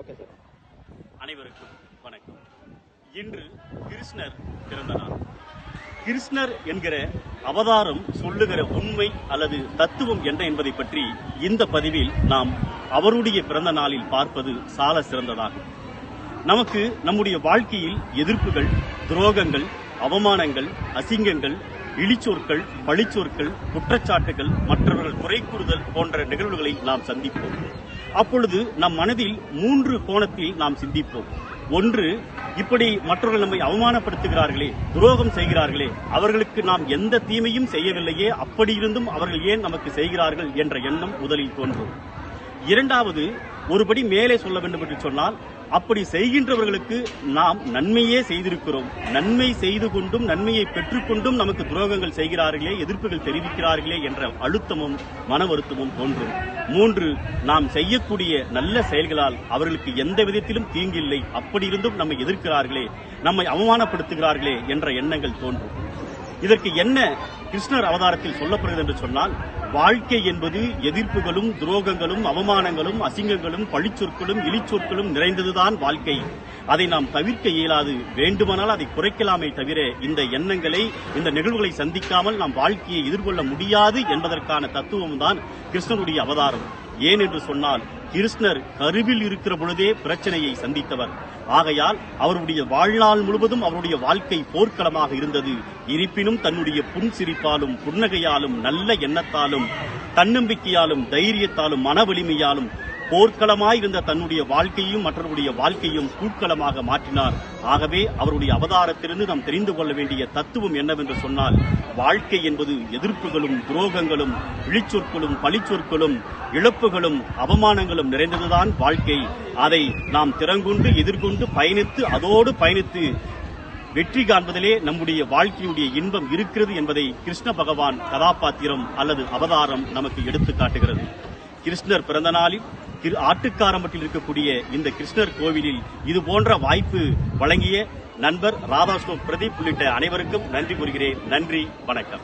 Okay sir. அனைவருக்கும் வணக்கம். இன்று கிருஷ்ணர் பிறந்த நாள். கிருஷ்ணர் என்கிற அவதாரம் சொல்லுகிற உண்மை அல்லது தத்துவம் என்ன என்பதை பற்றி இந்த பதிவில் நாம் அவருடைய பிறந்த நாளில் பார்ப்பது சால சிறந்ததாகும். நமக்கு நம்முடைய வாழ்க்கையில் எதிர்ப்புகள், துரோகங்கள், அவமானங்கள், அசிங்கங்கள், இழிச்சொற்கள், பழிச்சொற்கள், குற்றச்சாட்டுகள், மற்றவர்கள் குறை கூறுதல் போன்ற நிகழ்வுகளை நாம் சந்திப்போம். அப்பொழுது நம் மனதில் 3 கோணத்தில் நாம் சிந்திப்போம். ஒன்று, இப்படி மற்றவர்கள் நம்மை அவமானப்படுத்துகிறார்களே, துரோகம் செய்கிறார்களே, அவர்களுக்கு நாம் எந்த தீமையும் செய்யவில்லையே, அப்படியிருந்தும் அவர்கள் ஏன் நமக்கு செய்கிறார்கள் என்ற எண்ணம் முதலில் தோன்றும். இரண்டாவது, ஒருபடி மேலே சொல்ல வேண்டும் என்று சொன்னால், அப்படி செய்கின்றவர்களுக்கு நாம் நன்மையே செய்திருக்கிறோம், நன்மை செய்து கொண்டும் நன்மையை பெற்றுக்கொண்டும் நமக்கு துரோகங்கள் செய்கிறார்களே, எதிர்ப்புகள் தெரிவிக்கிறார்களே என்ற அழுத்தமும் மன வருத்தமும் தோன்றும். 3, நாம் செய்யக்கூடிய நல்ல செயல்களால் அவர்களுக்கு எந்த விதத்திலும் தீங்கில்லை, அப்படியிருந்தும் நம்மை எதிர்க்கிறார்களே, நம்மை அவமானப்படுத்துகிறார்களே என்ற எண்ணங்கள் தோன்றும். இதற்கு என்ன கிருஷ்ணர் அவதாரத்தில் சொல்லப்படுகிறது என்று சொன்னால், வாழ்க்கை என்பது எதிர்ப்புகளும், துரோகங்களும், அவமானங்களும், அசிங்கங்களும், பழிச்சொற்களும், இழிச்சொற்களும் நிறைந்ததுதான் வாழ்க்கை. அதை நாம் தவிர்க்க இயலாது. வேண்டுமானால் அதை குறைக்கலாமே தவிர இந்த எண்ணங்களை, இந்த நிகழ்வுகளை சந்திக்காமல் நாம் வாழ்க்கையை எதிர்கொள்ள முடியாது என்பதற்கான தத்துவம் தான் கிருஷ்ணனுடைய அவதாரம். ஏன் என்று சொன்னால், கிருஷ்ணர் கருவில் இருக்கிற பொழுதே பிரச்சனையை சந்தித்தவர். ஆகையால் அவருடைய வாழ்நாள் முழுவதும் அவருடைய வாழ்க்கை போர்க்களமாக இருந்தது. இருப்பினும் தன்னுடைய புன்சிரிப்பாலும், புன்னகையாலும், நல்ல எண்ணத்தாலும், தன்னம்பிக்கையாலும், தைரியத்தாலும், மன வலிமையாலும் போர்க்களமாயிருந்த தன்னுடைய வாழ்க்கையும் மற்றவருடைய வாழ்க்கையும் பூக்களமாக மாற்றினார். ஆகவே அவருடைய அவதாரத்திலிருந்து நாம் தெரிந்து கொள்ள வேண்டிய தத்துவம் என்னவென்று சொன்னால், வாழ்க்கை என்பது எதிர்ப்புகளும், துரோகங்களும், இழிச்சொற்களும், பழிச்சொற்களும், இழப்புகளும், அவமானங்களும் நிறைந்ததுதான் வாழ்க்கை. அதை நாம் திறங்கொண்டு எதிர்கொண்டு பயணித்து, அதோடு பயணித்து வெற்றி காண்பதிலே நம்முடைய வாழ்க்கையுடைய இன்பம் இருக்கிறது என்பதை கிருஷ்ண பகவான் கதாபாத்திரம் அல்லது அவதாரம் நமக்கு எடுத்து காட்டுகிறது. கிருஷ்ணர் பிறந்த நாளில் ஆட்டுக்காரம்பட்டில் இருக்கக்கூடிய இந்த கிருஷ்ணர் கோவிலில் இது போன்ற வாய்ப்பு வழங்கிய நண்பர் ராதாஸ்டோ பிரதீப் உள்ளிட்ட அனைவருக்கும் நன்றி கூறுகிறேன். நன்றி, வணக்கம்.